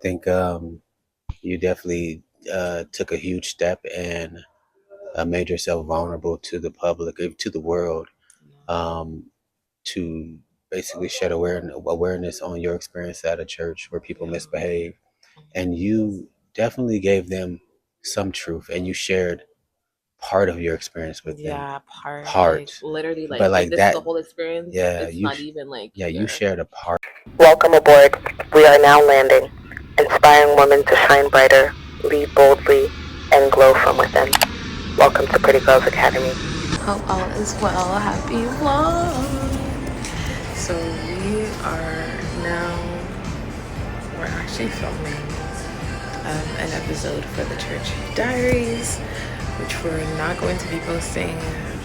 think you definitely took a huge step and made yourself vulnerable to the public, to the world, um, to basically shed awareness on your experience at a church where people misbehave. And you definitely gave them some truth, and you shared part of your experience with them. Yeah, like Part. literally, But like this is that, the whole experience. yeah, It's not even like, yeah, you shared a part. Welcome aboard. We are now landing, inspiring women to shine brighter, lead boldly, and glow from within. Welcome to Pretty Girls Academy. Hope all is well. Happy vlog. So we're actually filming an episode for the Church Diaries, which we're not going to be posting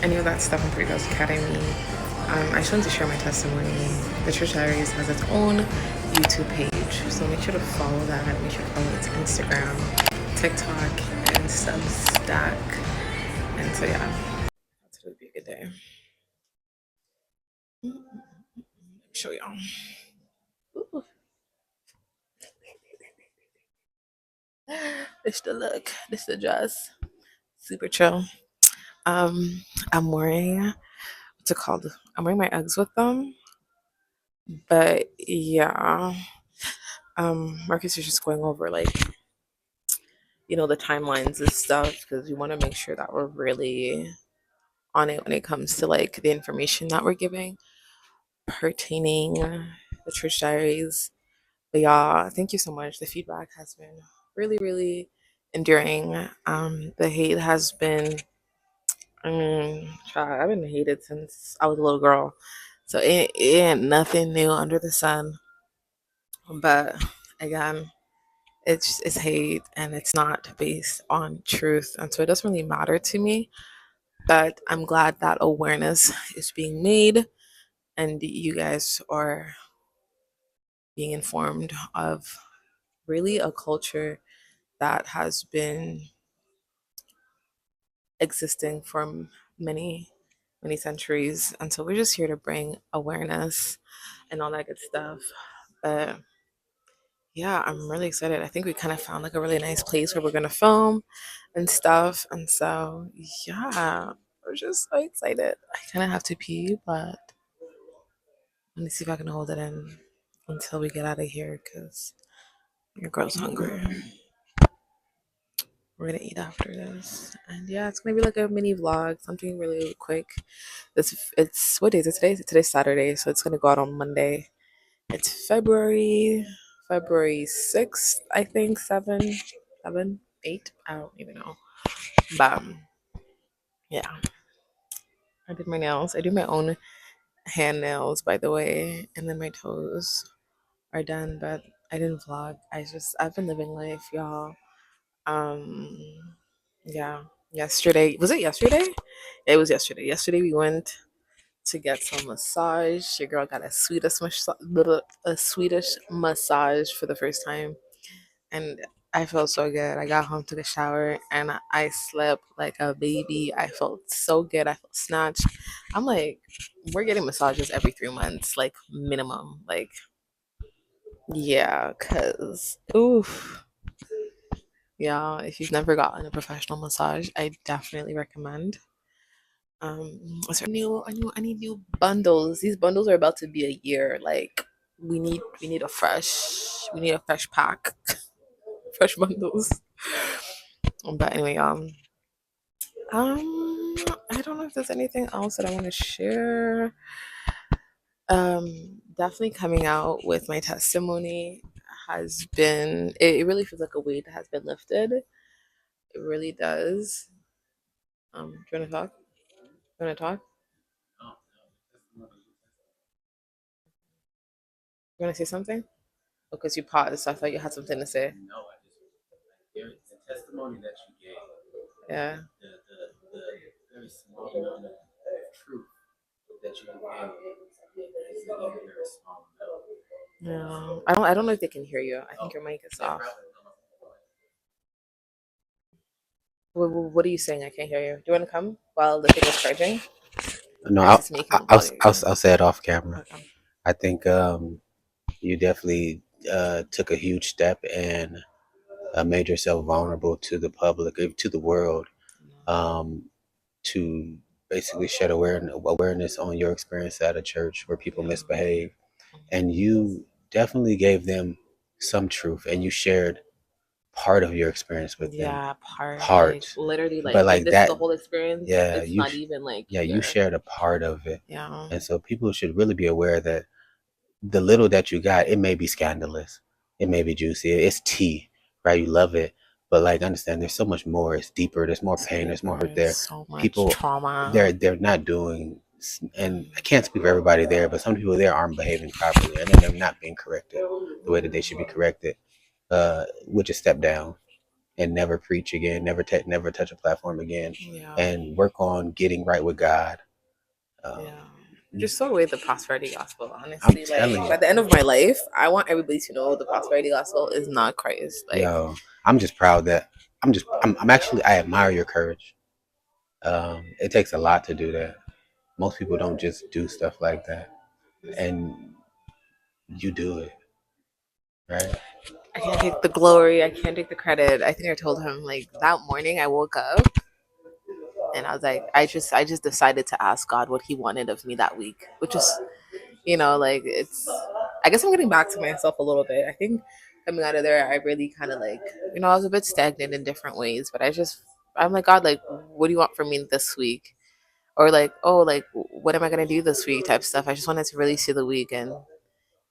any of that stuff on Pretty Girls Academy. I just wanted to share my testimony. The Church Diaries has its own YouTube page, so make sure to follow that. Make sure to follow its Instagram, TikTok, and Substack. And so yeah, that's gonna be a good day. Let me show y'all. Ooh. This the look. This the dress. Super chill. I'm wearing what's it called? I'm wearing my Uggs with them. But yeah. Marcus is just going over like, the timelines and stuff because we want to make sure that we're really on it when it comes to like the information that we're giving pertaining the Church Diaries. But y'all, thank you so much. The feedback has been really, really enduring. The hate has been, child, I've been hated since I was a little girl. So it ain't nothing new under the sun. But again, it's hate and it's not based on truth. And so it doesn't really matter to me. But I'm glad that awareness is being made and you guys are being informed of really a culture that has been existing for many, many centuries. And so we're just here to bring awareness and all that good stuff. But yeah, I'm really excited. I think we kind of found like a really nice place where we're gonna film and stuff. And so yeah, we're just so excited. I kind of have to pee, but let me see if I can hold it in until we get out of here because your girl's hungry. We're gonna eat after this, and yeah, it's gonna be like a mini vlog, something really quick. It's what day is it today? Today's Saturday, so it's gonna go out on Monday. It's February 6th, I think, 7, 8. I don't even know, but yeah, I did my nails. I do my own hand nails, by the way, and then my toes are done, but I didn't vlog. I've been living life, y'all. Um, yeah. Yesterday, was it yesterday? It was yesterday. Yesterday we went to get some massage. Your girl got a Swedish massage for the first time, and I felt so good. I got home, took a shower, and I slept like a baby. I felt so good. I felt snatched. I'm like, we're getting massages every 3 months, like minimum. Like, yeah, cause oof. Yeah, if you've never gotten a professional massage, I definitely recommend. So I need new bundles. These bundles are about to be a year. Like we need a fresh pack, fresh bundles. But anyway, I don't know if there's anything else that I want to share. Definitely coming out with my testimony has been. It really feels like a weight that has been lifted. It really does. Do you want to talk? You want to talk? You want to say something? Because you paused, so I thought you had something to say. The testimony that you gave. Yeah. The very small amount of truth that you gave is a very small amount. No, I don't know if they can hear you. I think your mic is off. What are you saying? I can't hear you. Do you want to come while the thing is charging? No, Or is this making I'll volume? I'll say it off camera. Okay. I think you definitely took a huge step and made yourself vulnerable to the public, to the world, um, to basically shed awareness on your experience at a church where people misbehave. And you definitely gave them some truth, and you shared part of your experience with them. Yeah, part, like Part. literally, But like like this is the that, whole experience. yeah, It's not even like yeah, you your, shared a part of it. yeah, And so people should really be aware that the little that you got, it may be scandalous, it may be juicy, it's tea, right? You love it, but like understand, there's so much more. It's deeper. There's more pain. There's more hurt there. so much People, trauma. they're not doing, and I can't speak for everybody there, but some people there aren't behaving properly, and then they're not being corrected the way that they should be corrected. Would just step down and never preach again, never touch a platform again, Yeah, and work on getting right with God. yeah. Just throw away the prosperity gospel, I'm honestly. telling Like you, at the end of my life, I want everybody to know the prosperity gospel is not Christ. Like, yo, I'm just proud that I'm actually, I admire your courage. It takes a lot to do that. Most people don't just do stuff like that, and you do it, right? I can't take the glory. I can't take the credit. I think I told him like that morning I woke up and I was like, I just decided to ask God what He wanted of me that week, which is, like it's. I guess I'm getting back to myself a little bit. I think coming out of there, I really kind of like, I was a bit stagnant in different ways, but I'm like, God, like, what do you want from me this week? Or like, oh, like, what am I gonna do this week? Type stuff. I just wanted to really see the week, and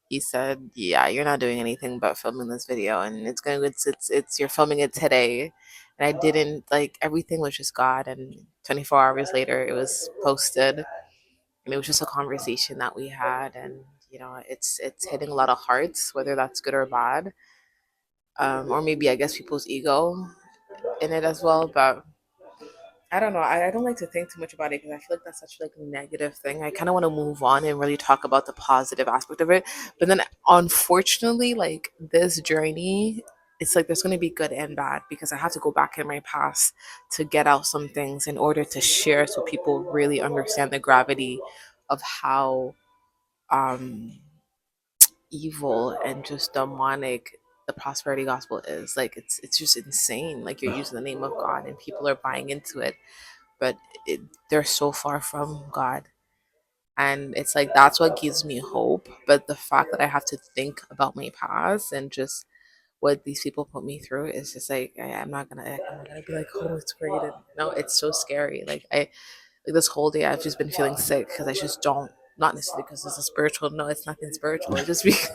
he said, "Yeah, you're not doing anything but filming this video, and it's you're filming it today." And I didn't like everything was just God. And 24 hours later, it was posted, and it was just a conversation that we had, and it's hitting a lot of hearts, whether that's good or bad, or maybe I guess people's ego in it as well, but. I don't know. I don't like to think too much about it because I feel like that's such like a negative thing. I kind of want to move on and really talk about the positive aspect of it. But then, unfortunately, like this journey, it's like there's going to be good and bad because I have to go back in my past to get out some things in order to share so people really understand the gravity of how um, evil and just demonic the prosperity gospel is. Like it's just insane. Like you're using the name of God and people are buying into it, but it, they're so far from God. And it's like that's what gives me hope. But the fact that I have to think about my past and just what these people put me through is just like I'm not gonna be like, oh, it's great. And no, it's so scary. Like this whole day I've just been feeling sick because I just don't, not necessarily because it's a spiritual, no, it's nothing spiritual. It's just because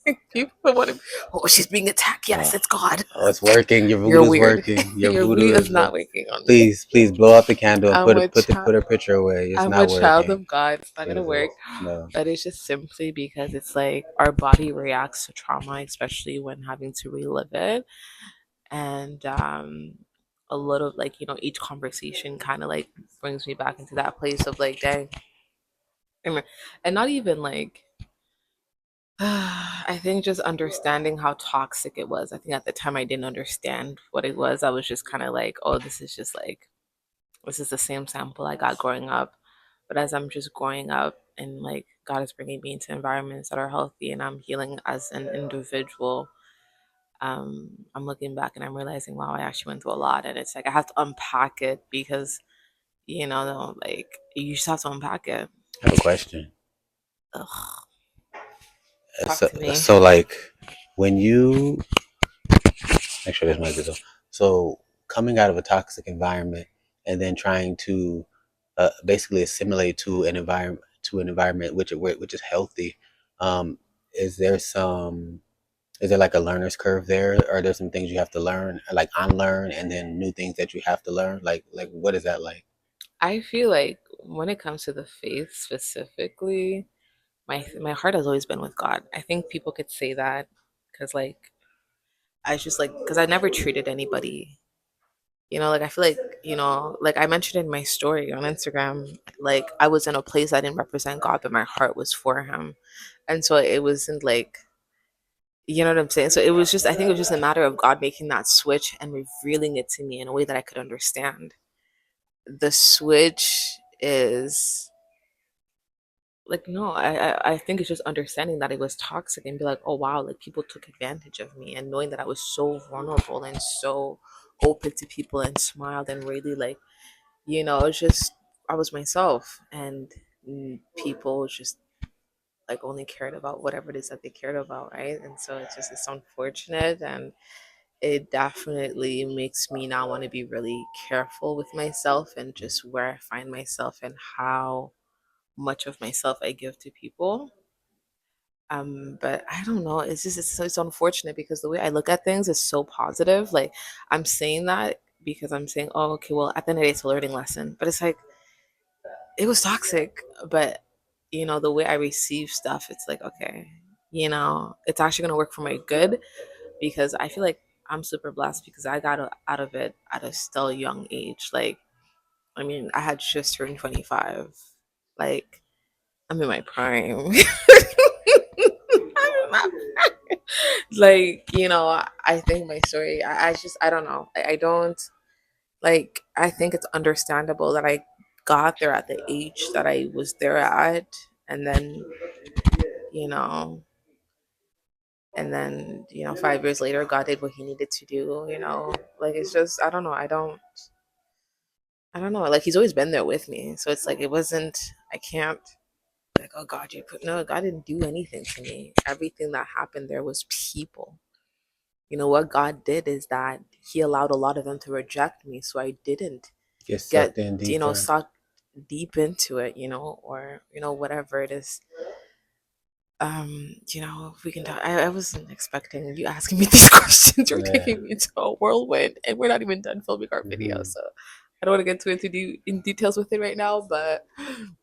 like, people want to, oh, she's being attacked. Yes, it's God. Oh, it's working. Your You're voodoo's weird. working. Your Your voodoo weed is is not working. working on me. Please blow out the candle and I'm a put child. her picture away. It's I'm a not child working. of God. It's not gonna Jesus, work. no. But it's just simply because it's like our body reacts to trauma, especially when having to relive it. And a little like each conversation kind of like brings me back into that place of like, dang, and not even like I think just understanding how toxic it was. I think at the time I didn't understand what it was. I was just kind of like, oh, this is just like this is the same sample I got growing up. But as I'm just growing up and like God is bringing me into environments that are healthy and I'm healing as an individual, I'm looking back and I'm realizing, wow, I actually went through a lot. And it's like I have to unpack it because, like you just have to unpack it. I have a question. Ugh, talk So, to me. so like when you make sure this mic is on. So coming out of a toxic environment and then trying to basically assimilate to an environment which is healthy. Um, is there some is there like a learner's curve there? Or are there some things you have to learn, like unlearn, and then new things that you have to learn? Like what is that like? I feel like when it comes to the faith specifically, my heart has always been with God. I think people could say that because like I just like because I never treated anybody. Like I feel like like I mentioned in my story on Instagram, like I was in a place I didn't represent God, but my heart was for Him, and so it wasn't like what I'm saying. So it was just I think it was just a matter of God making that switch and revealing it to me in a way that I could understand. The switch is like no, I think it's just understanding that it was toxic and be like, oh wow, like people took advantage of me, and knowing that I was so vulnerable and so open to people and smiled and really like, it's just I was myself, and people just like only cared about whatever it is that they cared about, right? And so it's unfortunate, and it definitely makes me now want to be really careful with myself and just where I find myself and how much of myself I give to people. But I don't know. It's unfortunate because the way I look at things is so positive. Like I'm saying that because I'm saying, oh, okay, well, at the end of the day, it's a learning lesson. But it's like it was toxic. But the way I receive stuff, it's like okay, it's actually gonna work for my good because I feel like I'm super blessed because I got out of it at a still young age. Like, I mean, I had just turned 25. Like, I'm in my prime. I'm in my prime. Like, I think my story, I don't know. I don't, like, I think it's understandable that I got there at the age that I was there at. And then, you know, and then, 5 years later, God did what he needed to do. Like, it's just, I don't know. I don't know. Like, he's always been there with me. So it's like, it wasn't, I can't, like, oh God, no, God didn't do anything to me. Everything that happened there was people. What God did is that he allowed a lot of them to reject me. So I didn't Get get, sucked in deeper. sucked deep into it, or, whatever it is. If we can talk, I wasn't expecting you asking me these questions. You're Yeah. taking me to a whirlwind, and we're not even done filming our video. So I don't want to get too in details with it right now, but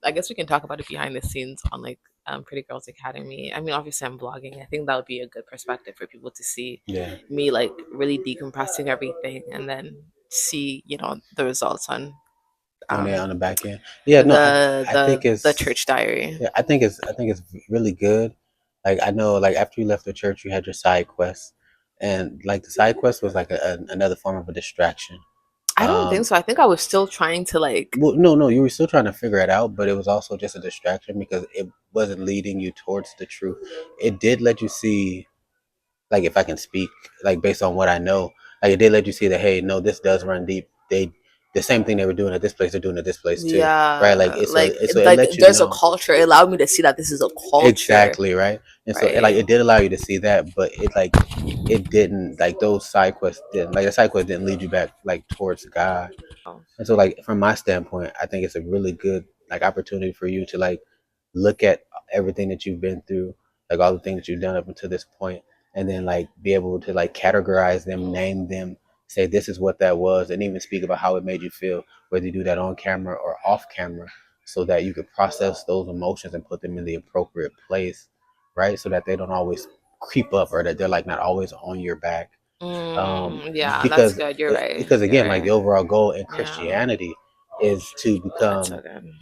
I guess we can talk about it behind the scenes on like Pretty Girls Academy. I mean, obviously I'm vlogging. I think that would be a good perspective for people to see Yeah. me like really decompressing everything and then see, the results on On the back end. Yeah, no, I think the it's church diary. yeah, I think it's really good. Like I know like after you left the church you had your side quest. And like the side quest was like another form of a distraction. I don't think so. I think I was still trying to like Well, no, you were still trying to figure it out, but it was also just a distraction because it wasn't leading you towards the truth. It did let you see, like if I can speak, like based on what I know, like it did let you see that hey, no, this does run deep. The same thing they were doing at this place, they're doing at this place too, right? Like yeah, so it like let you there's a know culture. It allowed me to see that this is a culture, exactly right, and so it, like right? it did allow you to see that, but it didn't like those side quests didn't like the side quest didn't lead you back like towards God. Oh. And so like from my standpoint, I think it's a really good like opportunity for you to like look at everything that you've been through, like all the things that you've done up until this point, and then like be able to like categorize them, name them, say this is what that was, and even speak about how it made you feel, whether you do that on camera or off camera, so that you could process those emotions and put them in the appropriate place, right? So that they don't always creep up or that they're like not always on your back. Yeah, that's Because good. You're right. because You're again, like the right. overall goal in Yeah, Christianity is to that's so become good.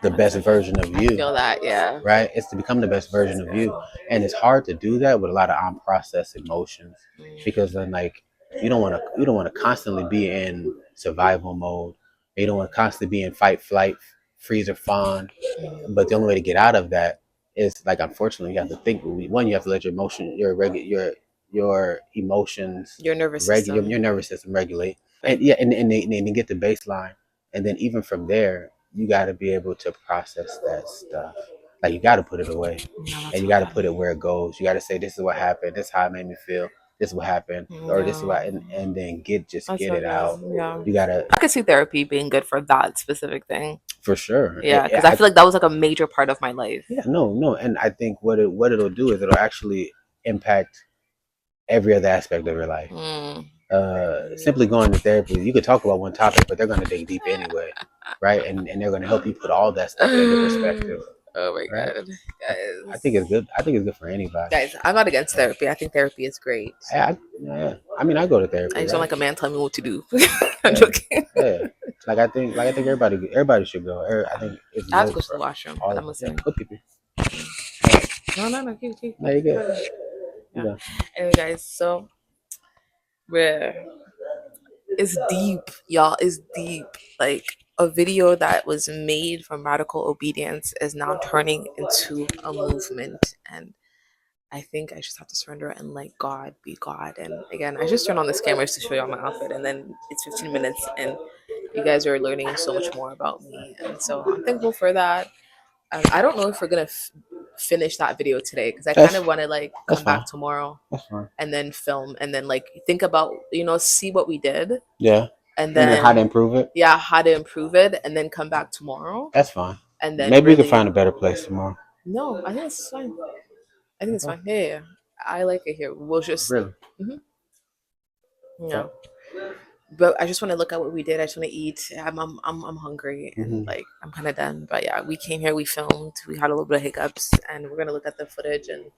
the That's best so good. version of I you, feel that. Yeah, right? It's to become the best version that's of good. you, and it's hard to do that with a lot of unprocessed emotions because then like you don't want to constantly be in survival mode. You don't want to constantly be in fight, flight, freeze or fawn. But the only way to get out of that is like unfortunately you have to think. One, you have to let your emotions Your nervous regulate, system. your nervous system regulate, and Like, yeah, and get the baseline, and then even from there, you got to be able to process that stuff. Like you got to put it away, no, and that's you so got to put good. it where it goes. You got to say, "This is what happened. This is how it made me feel. This is what happened, or this is Yeah, what," and then just that's get so it out. good. Yeah, You gotta I could see therapy being good for that specific thing. for sure. Yeah, because I feel like that was like a major part of my life. Yeah, no, and I think what it'll do is it'll actually impact every other aspect of your life. Mm. Simply going to therapy, you could talk about one topic, but they're going to dig deep anyway, right? And they're going to help you put all that stuff into perspective, Oh my right? god, I think it's guys. good. I think it's good for anybody. Guys, I'm not against therapy. I think therapy is great. Yeah. I mean, I go to I therapy, just don't right? like a man telling me what to do. I'm Yeah, joking. yeah. Like I think everybody should go. I think it's I have to good go to the for washroom, all but of I'm us. Yeah, listening. go pee pee. All right. No, no, no. Keep, No, you keep good. going. You Yeah. done. Anyway, guys, so we're it's deep, y'all. It's deep. Like a video that was made from radical obedience is now turning into a movement. And I think I just have to surrender and let God be God. And again, I just turned on this camera just to show y'all my outfit, and then it's 15 minutes, and you guys are learning so much more about me. And so I'm thankful for that. I don't know if we're gonna finish that video today because I kind of want to like That's come fine. back tomorrow That's fine. and then film and then like think about, see what we did. Yeah. And then how to then improve it. yeah, how to improve it, and then come back tomorrow. That's fine. And then Maybe we can really, find a better place tomorrow. no, I think it's fine. I think it's fine. Yeah. I like it here. We'll just Really. yeah. But I just want to look at what we did. I just want to eat. I'm hungry and like I'm kind of done. But yeah, we came here, we filmed, we had a little bit of hiccups, and we're gonna look at the footage and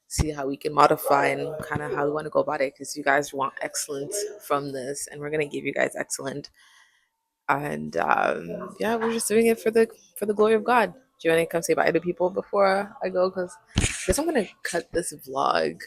see how we can modify and kind of how we want to go about it, because you guys want excellence from this, and we're gonna give you guys excellent. And yeah, we're just doing it for the glory of God. Do you want to come say bye to people before I go? Because I guess I'm gonna cut this vlog.